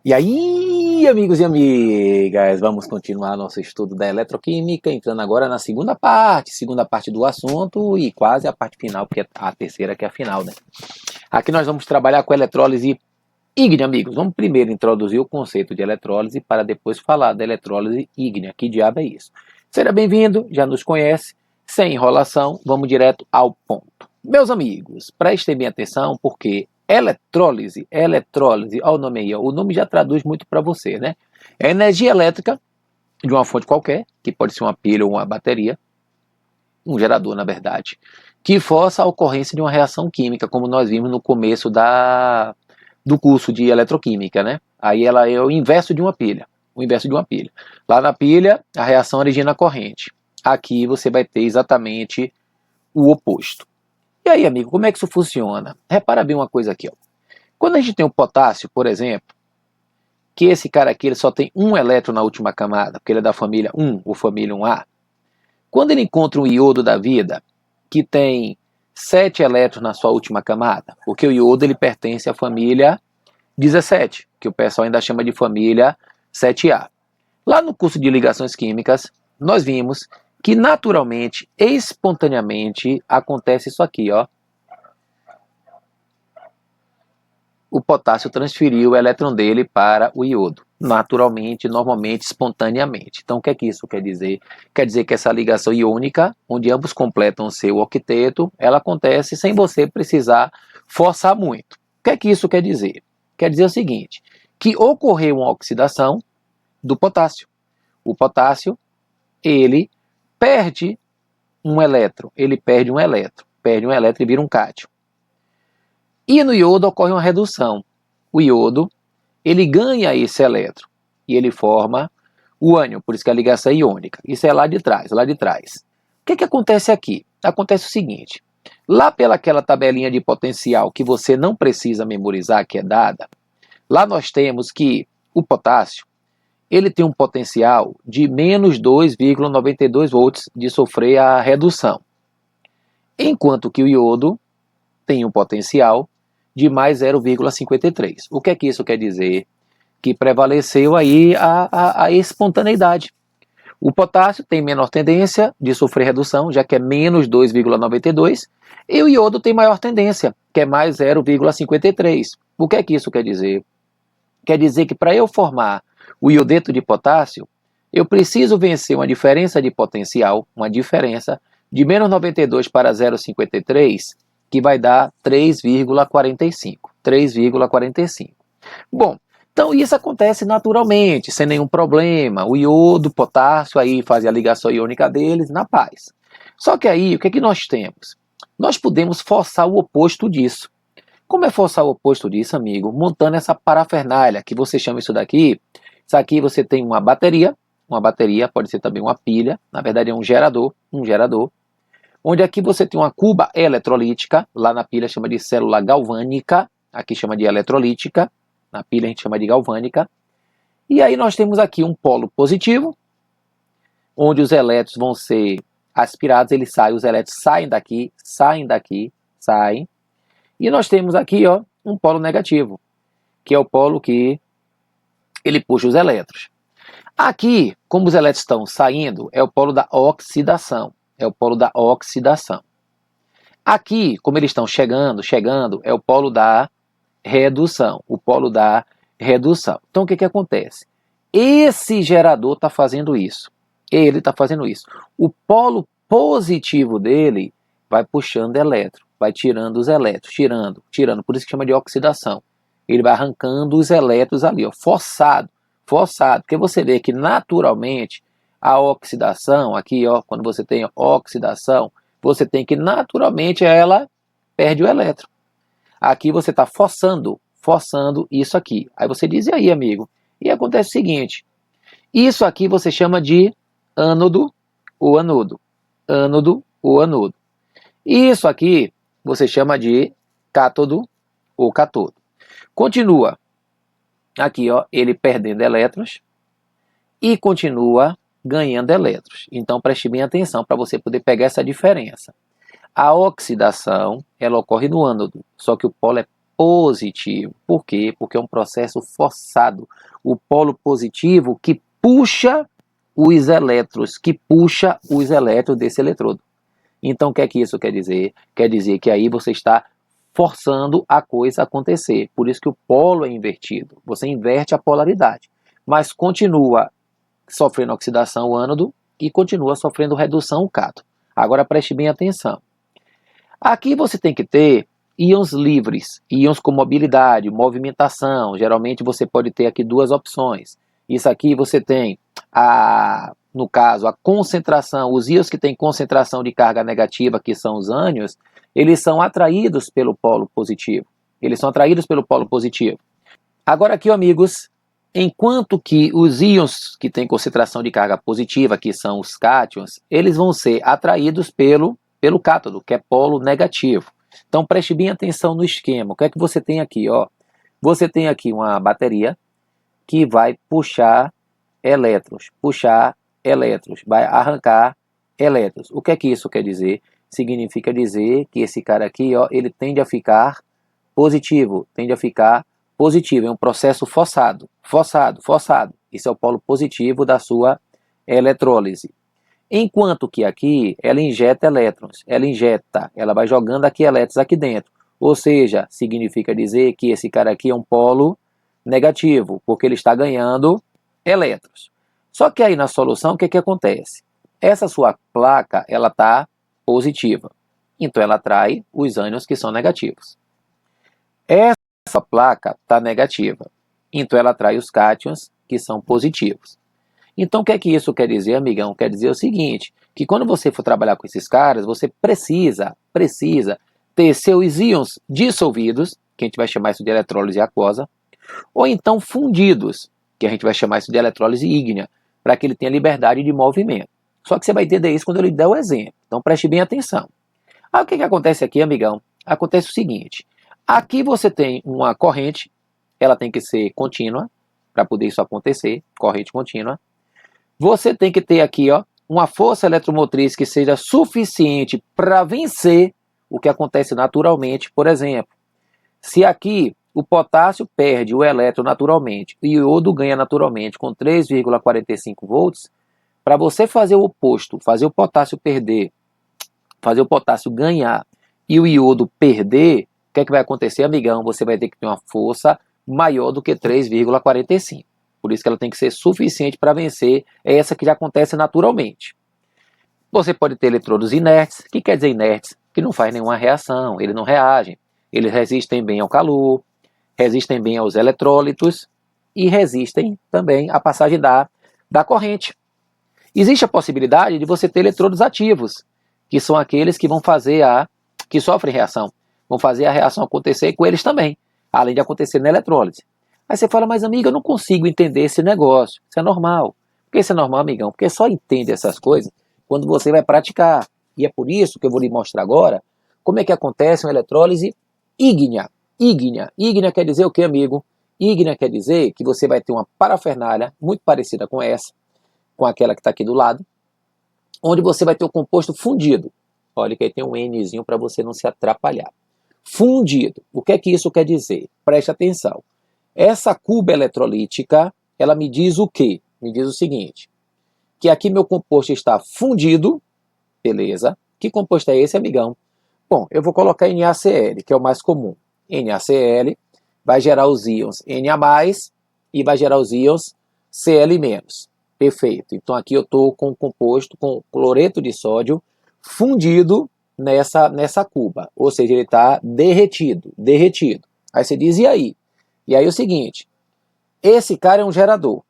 E aí, amigos e amigas, vamos continuar nosso estudo da eletroquímica, entrando agora na segunda parte do assunto e quase a parte final, porque é a terceira que é a final, né? Aqui nós vamos trabalhar com eletrólise ígnea, amigos. Vamos primeiro introduzir o conceito de eletrólise para depois falar da eletrólise ígnea. Que diabo é isso? Seja bem-vindo, já nos conhece, sem enrolação, vamos direto ao ponto. Meus amigos, prestem bem atenção porque eletrólise, olha o nome aí, o nome já traduz muito para você, né? É energia elétrica de uma fonte qualquer, que pode ser uma pilha ou uma bateria, um gerador, na verdade, que força a ocorrência de uma reação química, como nós vimos no começo do curso de eletroquímica, né? Aí ela é o inverso de uma pilha, o inverso de uma pilha. Lá na pilha, a reação origina a corrente. Aqui você vai ter exatamente o oposto. E aí, amigo, como é que isso funciona? Repara bem uma coisa aqui, ó. Quando a gente tem o potássio, por exemplo, que esse cara aqui ele só tem um elétron na última camada, porque ele é da família 1, ou família 1A. Quando ele encontra um iodo da vida, que tem 7 elétrons na sua última camada, porque o iodo ele pertence à família 17, que o pessoal ainda chama de família 7A. Lá no curso de ligações químicas, nós vimos que naturalmente, espontaneamente, acontece isso aqui, ó. O potássio transferiu o elétron dele para o iodo, naturalmente, normalmente, espontaneamente. Então, o que é que isso quer dizer? Quer dizer que essa ligação iônica, onde ambos completam o seu octeto, ela acontece sem você precisar forçar muito. O que é que isso quer dizer? Quer dizer o seguinte, que ocorreu uma oxidação do potássio. O potássio, ele perde um elétron, perde um elétron e vira um cátion. E no iodo ocorre uma redução. O iodo, ele ganha esse elétron e ele forma o ânion, por isso que a ligação é iônica. Isso é lá de trás, lá de trás. O que acontece aqui? Acontece o seguinte, lá pelaquela tabelinha de potencial que você não precisa memorizar, que é dada, lá nós temos que o potássio, ele tem um potencial de menos 2,92 volts de sofrer a redução, enquanto que o iodo tem um potencial de mais 0,53. O que é que isso quer dizer? Que prevaleceu aí a espontaneidade. O potássio tem menor tendência de sofrer redução, já que é menos 2,92, e o iodo tem maior tendência, que é mais 0,53. O que é que isso quer dizer? Quer dizer que para eu formar o iodeto de potássio, eu preciso vencer uma diferença de potencial, uma diferença de menos 92 para 0,53, que vai dar 3,45. 3,45. Bom, então isso acontece naturalmente, sem nenhum problema. O iodo, o potássio, aí faz a ligação iônica deles, na paz. Só que aí, o que é que nós temos? Nós podemos forçar o oposto disso. Como é forçar o oposto disso, amigo? Montando essa parafernália, que você chama isso aqui você tem uma bateria pode ser também uma pilha, na verdade é um gerador, onde aqui você tem uma cuba eletrolítica, lá na pilha chama de célula galvânica, aqui chama de eletrolítica, na pilha a gente chama de galvânica, e aí nós temos aqui um polo positivo, onde os elétrons vão ser aspirados, eles saem, os elétrons saem daqui, saem, e nós temos aqui, ó, um polo negativo, que é o polo que ele puxa os elétrons. Aqui, como os elétrons estão saindo, é o polo da oxidação, é o polo da oxidação. Aqui, como eles estão chegando, é o polo da redução, o polo da redução. Então, o que acontece? Esse gerador está fazendo isso. Ele está fazendo isso. O polo positivo dele vai puxando elétron, vai tirando os elétrons, tirando. Por isso que chama de oxidação. Ele vai arrancando os elétrons ali, ó, forçado. Porque você vê que naturalmente a oxidação, aqui, ó, quando você tem oxidação, você tem que naturalmente ela perde o elétron. Aqui você está forçando isso aqui. Aí você diz, e aí, amigo? E acontece o seguinte, isso aqui você chama de ânodo ou anodo. Ânodo ou anodo. Isso aqui você chama de cátodo ou catodo. Continua aqui, ó, ele perdendo elétrons e continua ganhando elétrons. Então preste bem atenção para você poder pegar essa diferença. A oxidação, ela ocorre no ânodo, só que o polo é positivo. Por quê? Porque é um processo forçado. O polo positivo que puxa os elétrons, desse eletrodo. Então, o que é que isso quer dizer? Quer dizer que aí você está forçando a coisa a acontecer. Por isso que o polo é invertido. Você inverte a polaridade, mas continua sofrendo oxidação o ânodo e continua sofrendo redução o cátodo. Agora preste bem atenção. Aqui você tem que ter íons livres, íons com mobilidade, movimentação. Geralmente você pode ter aqui duas opções. Isso aqui você tem, no caso, a concentração, os íons que têm concentração de carga negativa, que são os ânions, eles são atraídos pelo polo positivo. Agora aqui, amigos, enquanto que os íons que têm concentração de carga positiva, que são os cátions, eles vão ser atraídos pelo cátodo, que é polo negativo. Então preste bem atenção no esquema. O que é que você tem aqui? Ó? Você tem aqui uma bateria que vai puxar elétrons, vai arrancar elétrons. O que é que isso quer dizer? Significa dizer que esse cara aqui, ó, ele tende a ficar positivo. É um processo forçado. Isso é o polo positivo da sua eletrólise. Enquanto que aqui, ela injeta elétrons. Ela vai jogando aqui elétrons aqui dentro. Ou seja, significa dizer que esse cara aqui é um polo negativo, porque ele está ganhando elétrons. Só que aí na solução, o que acontece? Essa sua placa, ela está positiva. Então ela atrai os ânions que são negativos. Essa placa está negativa. Então ela atrai os cátions que são positivos. Então o que é que isso quer dizer, amigão? Quer dizer o seguinte, que quando você for trabalhar com esses caras, você precisa ter seus íons dissolvidos, que a gente vai chamar isso de eletrólise aquosa, ou então fundidos, que a gente vai chamar isso de eletrólise ígnea, para que ele tenha liberdade de movimento. Só que você vai entender isso quando eu lhe der o exemplo. Então preste bem atenção. Aí o que acontece aqui, amigão? Acontece o seguinte, aqui você tem uma corrente, ela tem que ser contínua, para poder isso acontecer, corrente contínua. Você tem que ter aqui, ó, uma força eletromotriz que seja suficiente para vencer o que acontece naturalmente. Por exemplo, se aqui o potássio perde o elétron naturalmente e o iodo ganha naturalmente com 3,45 volts, para você fazer o oposto, fazer o potássio perder, fazer o potássio ganhar e o iodo perder, o que é que vai acontecer, amigão? Você vai ter que ter uma força maior do que 3,45. Por isso que ela tem que ser suficiente para vencer essa que já acontece naturalmente. Você pode ter eletrodos inertes. O que quer dizer inertes? Que não faz nenhuma reação, eles não reagem. Eles resistem bem ao calor, resistem bem aos eletrólitos e resistem também à passagem da corrente. Existe a possibilidade de você ter eletrodos ativos, que são aqueles que vão fazer que sofrem reação, vão fazer a reação acontecer com eles também, além de acontecer na eletrólise. Aí você fala, mas amiga, eu não consigo entender esse negócio. Isso é normal. Por que isso é normal, amigão? Porque só entende essas coisas quando você vai praticar. E é por isso que eu vou lhe mostrar agora como é que acontece uma eletrólise ígnea. Ígnea quer dizer o que, amigo? Ígnea quer dizer que você vai ter uma parafernália muito parecida com essa, com aquela que está aqui do lado, onde você vai ter o composto fundido. Olha que aí tem um Nzinho para você não se atrapalhar. Fundido. O que é que isso quer dizer? Preste atenção. Essa cuba eletrolítica, ela me diz o quê? Me diz o seguinte, que aqui meu composto está fundido, beleza? Que composto é esse, amigão? Bom, eu vou colocar NaCl, que é o mais comum. NaCl vai gerar os íons Na+, e vai gerar os íons Cl-. Perfeito. Então aqui eu estou com o composto com cloreto de sódio fundido nessa cuba. Ou seja, ele está derretido. Aí você diz, e aí? E aí é o seguinte, esse cara é um gerador,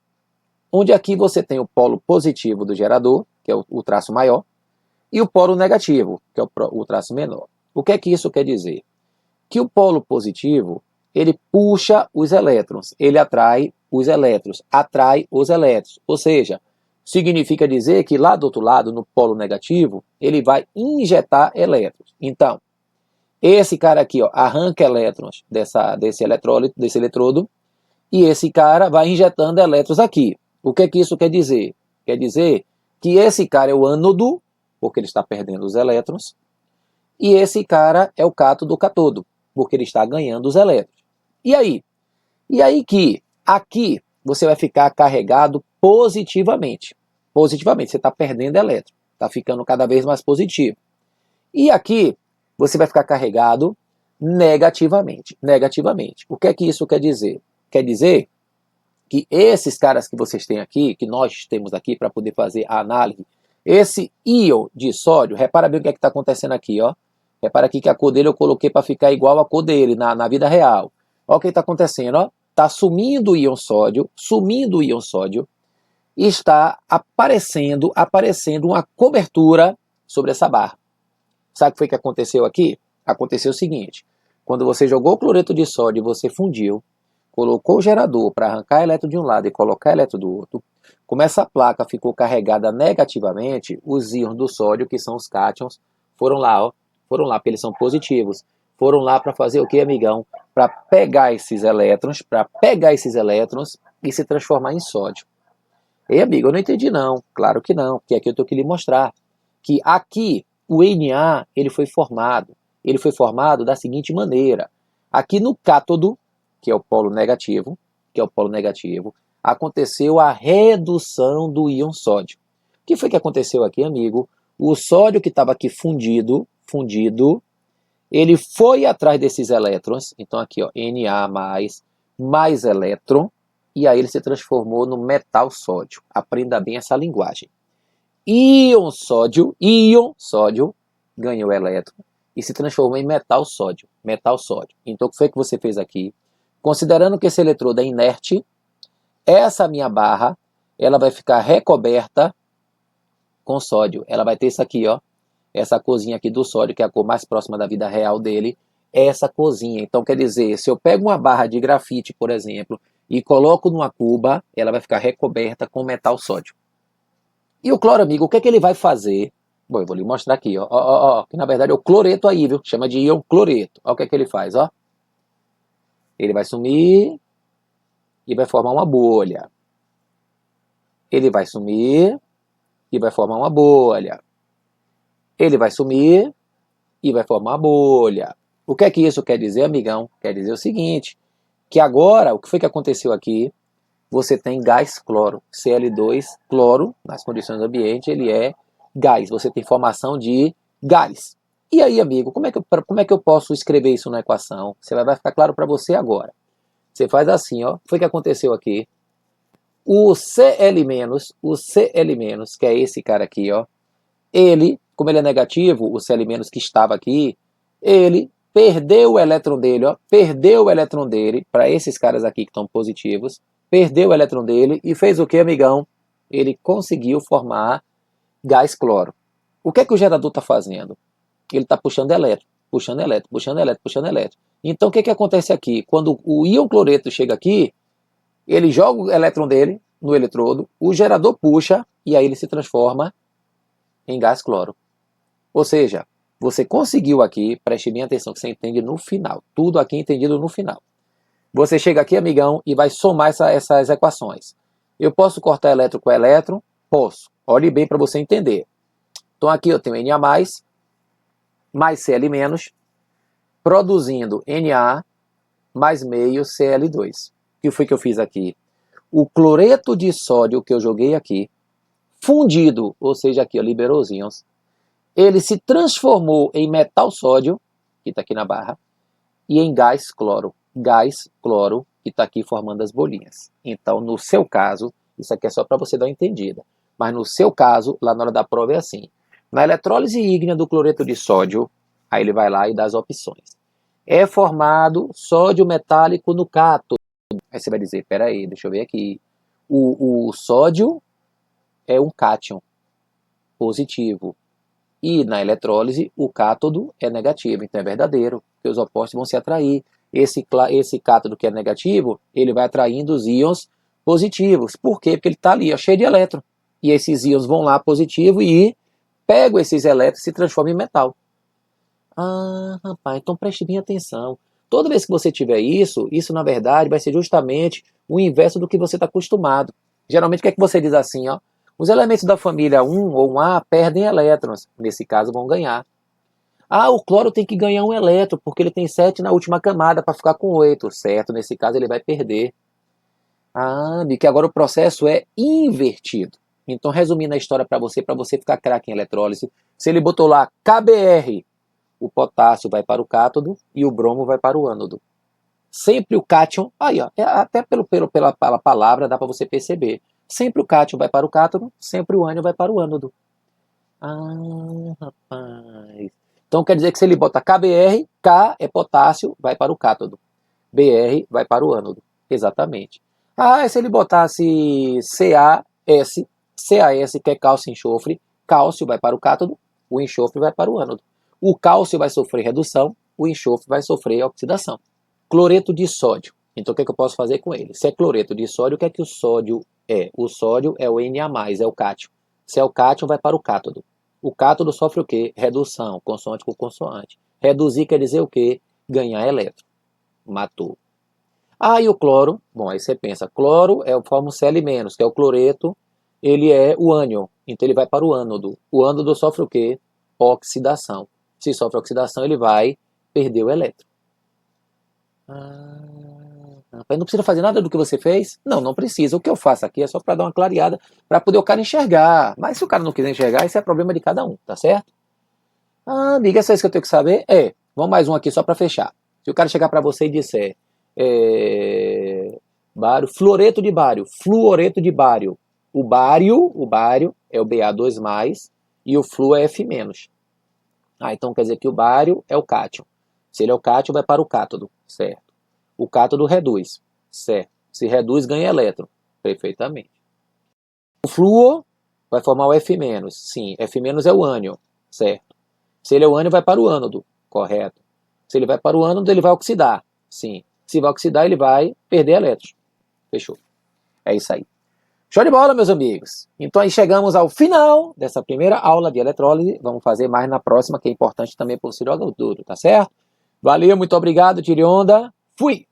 onde aqui você tem o polo positivo do gerador, que é o traço maior, e o polo negativo, que é o traço menor. O que é que isso quer dizer? Que o polo positivo, ele puxa os elétrons, ele atrai os elétrons, ou seja, significa dizer que lá do outro lado, no polo negativo, ele vai injetar elétrons. Então, esse cara aqui, ó, arranca elétrons desse eletrodo, e esse cara vai injetando elétrons aqui. O que é que isso quer dizer? Quer dizer que esse cara é o ânodo, porque ele está perdendo os elétrons, e esse cara é o cátodo. porque ele está ganhando os elétrons. E aí? E aí que aqui você vai ficar carregado positivamente. Positivamente, você está perdendo elétron, está ficando cada vez mais positivo. E aqui você vai ficar carregado negativamente. Negativamente. O que é que isso quer dizer? Quer dizer que esses caras que vocês têm aqui, que nós temos aqui para poder fazer a análise, esse íon de sódio, repara bem o que é que está acontecendo aqui, ó. Repara aqui que a cor dele eu coloquei para ficar igual a cor dele na vida real. Olha o que está acontecendo, ó. Está sumindo o íon sódio, e está aparecendo uma cobertura sobre essa barra. Sabe o que foi que aconteceu aqui? Aconteceu o seguinte, quando você jogou o cloreto de sódio e você fundiu, colocou o gerador para arrancar elétron de um lado e colocar elétron do outro, como essa placa ficou carregada negativamente, os íons do sódio, que são os cátions, foram lá, ó, porque eles são positivos. Foram lá para fazer o que, amigão? Para pegar esses elétrons e se transformar em sódio. Ei, amigo, eu não entendi não. Claro que não, porque aqui eu estou aqui lhe mostrar que aqui o Na ele foi formado. Ele foi formado da seguinte maneira. Aqui no cátodo, que é o polo negativo, aconteceu a redução do íon sódio. O que foi que aconteceu aqui, amigo? O sódio que estava aqui fundido, ele foi atrás desses elétrons, então aqui, ó, Na mais elétron, e aí ele se transformou no metal sódio. Aprenda bem essa linguagem. Íon sódio, ganhou elétron e se transformou em metal sódio. Então o que foi que você fez aqui? Considerando que esse eletrodo é inerte, essa minha barra, ela vai ficar recoberta com sódio. Ela vai ter isso aqui, ó, essa corzinha aqui do sódio, que é a cor mais próxima da vida real dele, é essa corzinha. Então quer dizer, se eu pego uma barra de grafite, por exemplo, e coloco numa cuba, ela vai ficar recoberta com metal sódio. E o cloro, amigo, o que é que ele vai fazer? Bom, eu vou lhe mostrar aqui, ó, que na verdade é o cloreto aí, viu? Chama de íon cloreto. Olha o que é que ele faz, ó. Ele vai sumir e vai formar uma bolha. Ele vai sumir e vai formar uma bolha. Ele vai sumir e vai formar uma bolha. O que é que isso quer dizer, amigão? Quer dizer o seguinte, que agora, o que foi que aconteceu aqui? Você tem gás cloro, Cl2, cloro, nas condições do ambiente, ele é gás. Você tem formação de gás. E aí, amigo, como é que eu posso escrever isso na equação? Vai ficar claro para você agora. Você faz assim, ó. O que foi que aconteceu aqui? O Cl-, que é esse cara aqui, ó, ele, como ele é negativo, o Cl- que estava aqui, ele perdeu o elétron dele, ó, para esses caras aqui que estão positivos, perdeu o elétron dele e fez o que, amigão? Ele conseguiu formar gás cloro. O que é que o gerador está fazendo? Ele está puxando elétron. Então o que é que acontece aqui? Quando o íon cloreto chega aqui, ele joga o elétron dele no eletrodo, o gerador puxa e aí ele se transforma em gás cloro. Ou seja, você conseguiu aqui, preste bem atenção que você entende no final. Tudo aqui entendido no final. Você chega aqui, amigão, e vai somar essas equações. Eu posso cortar elétron com elétron? Posso. Olhe bem para você entender. Então aqui eu tenho Na+, mais Cl-, produzindo Na mais meio Cl2. O que foi que eu fiz aqui? O cloreto de sódio que eu joguei aqui, fundido, ou seja, aqui ó, liberou os íons, ele se transformou em metal sódio, que está aqui na barra, e em gás cloro, que está aqui formando as bolinhas. Então, no seu caso, isso aqui é só para você dar uma entendida, mas no seu caso, lá na hora da prova é assim. Na eletrólise ígnea do cloreto de sódio, aí ele vai lá e dá as opções. É formado sódio metálico no cátodo. Aí você vai dizer, peraí, deixa eu ver aqui. O sódio é um cátion positivo. E na eletrólise, o cátodo é negativo, então é verdadeiro, porque os opostos vão se atrair. Esse cátodo que é negativo, ele vai atraindo os íons positivos. Por quê? Porque ele está ali, ó, cheio de elétron. E esses íons vão lá positivo e pegam esses elétrons e se transformam em metal. Ah, rapaz, então preste bem atenção. Toda vez que você tiver isso na verdade vai ser justamente o inverso do que você está acostumado. Geralmente o que é que você diz assim, ó? Os elementos da família 1 ou 1A perdem elétrons, nesse caso vão ganhar. Ah, o cloro tem que ganhar um elétron, porque ele tem 7 na última camada para ficar com 8, certo? Nesse caso ele vai perder. Ah, que agora o processo é invertido. Então, resumindo a história para você ficar craque em eletrólise, se ele botou lá KBr, o potássio vai para o cátodo e o bromo vai para o ânodo. Sempre o cátion, aí ó, até pela palavra dá para você perceber. Sempre o cátion vai para o cátodo, sempre o ânion vai para o ânodo. Ah, rapaz. Então quer dizer que se ele bota KBr, K é potássio, vai para o cátodo. BR vai para o ânodo. Exatamente. Ah, e se ele botasse CAS, que é cálcio e enxofre, cálcio vai para o cátodo, o enxofre vai para o ânodo. O cálcio vai sofrer redução, o enxofre vai sofrer oxidação. Cloreto de sódio. Então o que, é que eu posso fazer com ele? Se é cloreto de sódio, o que é que o sódio é? O sódio é o Na+, é o cátion. Se é o cátion, vai para o cátodo. O cátodo sofre o quê? Redução, consoante com consoante. Reduzir quer dizer o quê? Ganhar elétron. Matou. Ah, e o cloro? Bom, aí você pensa, cloro é o forma Cl-, que é o cloreto, ele é o ânion, então ele vai para o ânodo. O ânodo sofre o quê? Oxidação. Se sofre oxidação, ele vai perder o elétron. Rapaz, não precisa fazer nada do que você fez? Não, não precisa. O que eu faço aqui é só para dar uma clareada, para poder o cara enxergar. Mas se o cara não quiser enxergar, isso é problema de cada um, tá certo? Ah, amiga, essa é isso que eu tenho que saber? Vamos mais um aqui só para fechar. Se o cara chegar para você e disser bário, fluoreto de bário, fluoreto de bário. O bário é o Ba2+, e o fluo é F-. Ah, então quer dizer que o bário é o cátion. Se ele é o cátion, vai para o cátodo, certo? O cátodo reduz, certo? Se reduz, ganha elétron, perfeitamente. O flúor vai formar o F-, sim, F- é o ânion, certo? Se ele é o ânion, vai para o ânodo, correto? Se ele vai para o ânodo, ele vai oxidar, sim. Se vai oxidar, ele vai perder elétrons. Fechou. É isso aí. Show de bola, meus amigos. Então aí chegamos ao final dessa primeira aula de eletrólise. Vamos fazer mais na próxima, que é importante também para o auxílio agudo, tá certo? Valeu, muito obrigado, tire onda. Fui!